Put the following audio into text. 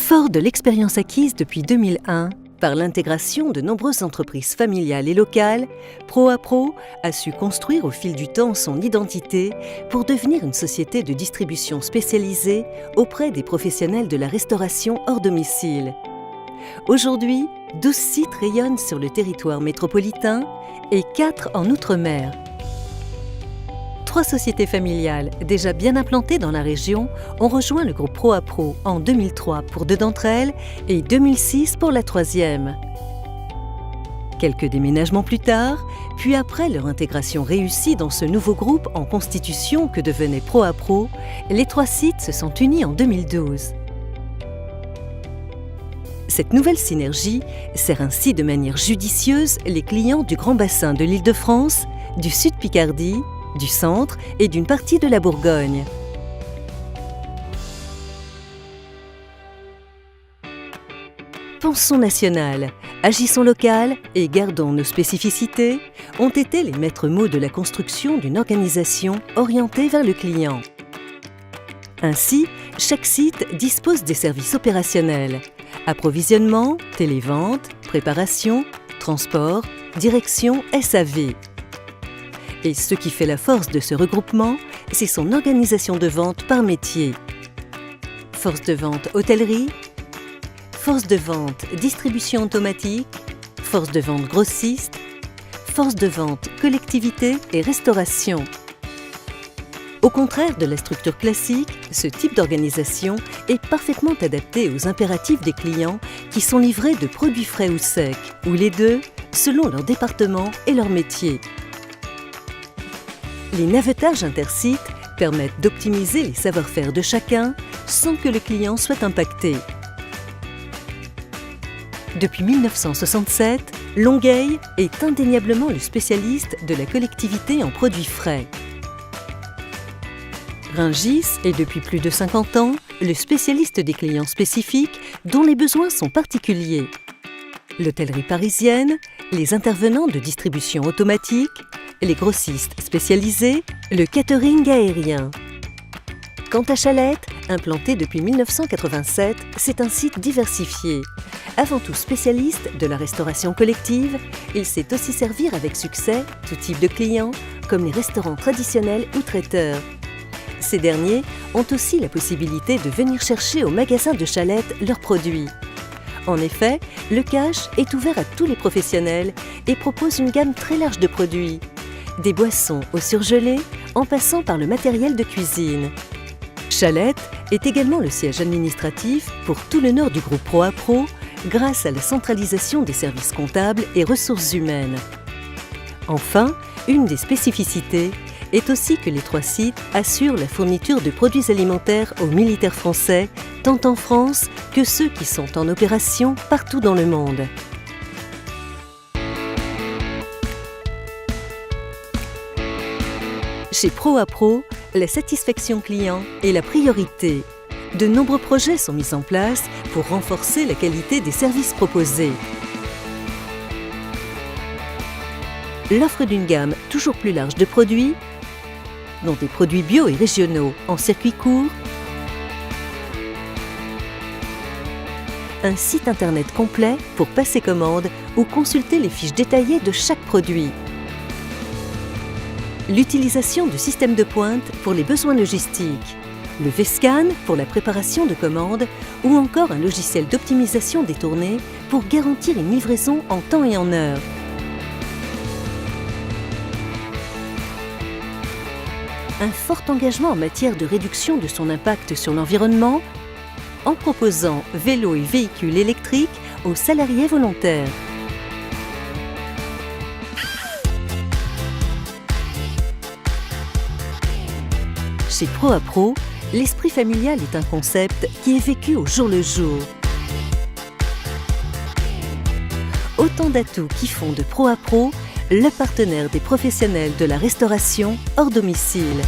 Fort de l'expérience acquise depuis 2001, par l'intégration de nombreuses entreprises familiales et locales, ProApro a su construire au fil du temps son identité pour devenir une société de distribution spécialisée auprès des professionnels de la restauration hors domicile. Aujourd'hui, 12 sites rayonnent sur le territoire métropolitain et 4 en Outre-mer. 3 sociétés familiales déjà bien implantées dans la région ont rejoint le groupe ProApro en 2003 pour 2 d'entre elles et 2006 pour la 3e. Quelques déménagements plus tard, puis après leur intégration réussie dans ce nouveau groupe en constitution que devenait ProApro, les 3 sites se sont unis en 2012. Cette nouvelle synergie sert ainsi de manière judicieuse les clients du Grand Bassin de l'Île-de-France, du Sud Picardie, du centre et d'une partie de la Bourgogne. Pensons national, agissons local et gardons nos spécificités ont été les maîtres mots de la construction d'une organisation orientée vers le client. Ainsi, chaque site dispose des services opérationnels: approvisionnement, télévente, préparation, transport, direction, SAV. Et ce qui fait la force de ce regroupement, c'est son organisation de vente par métier. Force de vente hôtellerie, force de vente distribution automatique, force de vente grossiste, force de vente collectivité et restauration. Au contraire de la structure classique, ce type d'organisation est parfaitement adapté aux impératifs des clients qui sont livrés de produits frais ou secs, ou les deux, selon leur département et leur métier. Les navetages intersites permettent d'optimiser les savoir-faire de chacun sans que le client soit impacté. Depuis 1967, Longueuil est indéniablement le spécialiste de la collectivité en produits frais. Rungis est depuis plus de 50 ans le spécialiste des clients spécifiques dont les besoins sont particuliers. L'hôtellerie parisienne, les intervenants de distribution automatique, les grossistes spécialisés, le catering aérien. Quant à Chalette, implanté depuis 1987, c'est un site diversifié. Avant tout spécialiste de la restauration collective, il sait aussi servir avec succès tout type de clients, comme les restaurants traditionnels ou traiteurs. Ces derniers ont aussi la possibilité de venir chercher au magasin de Chalette leurs produits. En effet, le cash est ouvert à tous les professionnels et propose une gamme très large de produits, des boissons au surgelé en passant par le matériel de cuisine. Chalette est également le siège administratif pour tout le nord du groupe ProApro grâce à la centralisation des services comptables et ressources humaines. Enfin, une des spécificités est aussi que les 3 sites assurent la fourniture de produits alimentaires aux militaires français, tant en France que ceux qui sont en opération partout dans le monde. Chez ProApro, la satisfaction client est la priorité. De nombreux projets sont mis en place pour renforcer la qualité des services proposés. L'offre d'une gamme toujours plus large de produits, dont des produits bio et régionaux en circuit court, un site internet complet pour passer commande ou consulter les fiches détaillées de chaque produit. L'utilisation de systèmes de pointe pour les besoins logistiques, le V-Scan pour la préparation de commandes ou encore un logiciel d'optimisation des tournées pour garantir une livraison en temps et en heure. Un fort engagement en matière de réduction de son impact sur l'environnement en proposant vélos et véhicules électriques aux salariés volontaires. Chez ProApro, l'esprit familial est un concept qui est vécu au jour le jour. Autant d'atouts qui font de ProApro le partenaire des professionnels de la restauration hors domicile.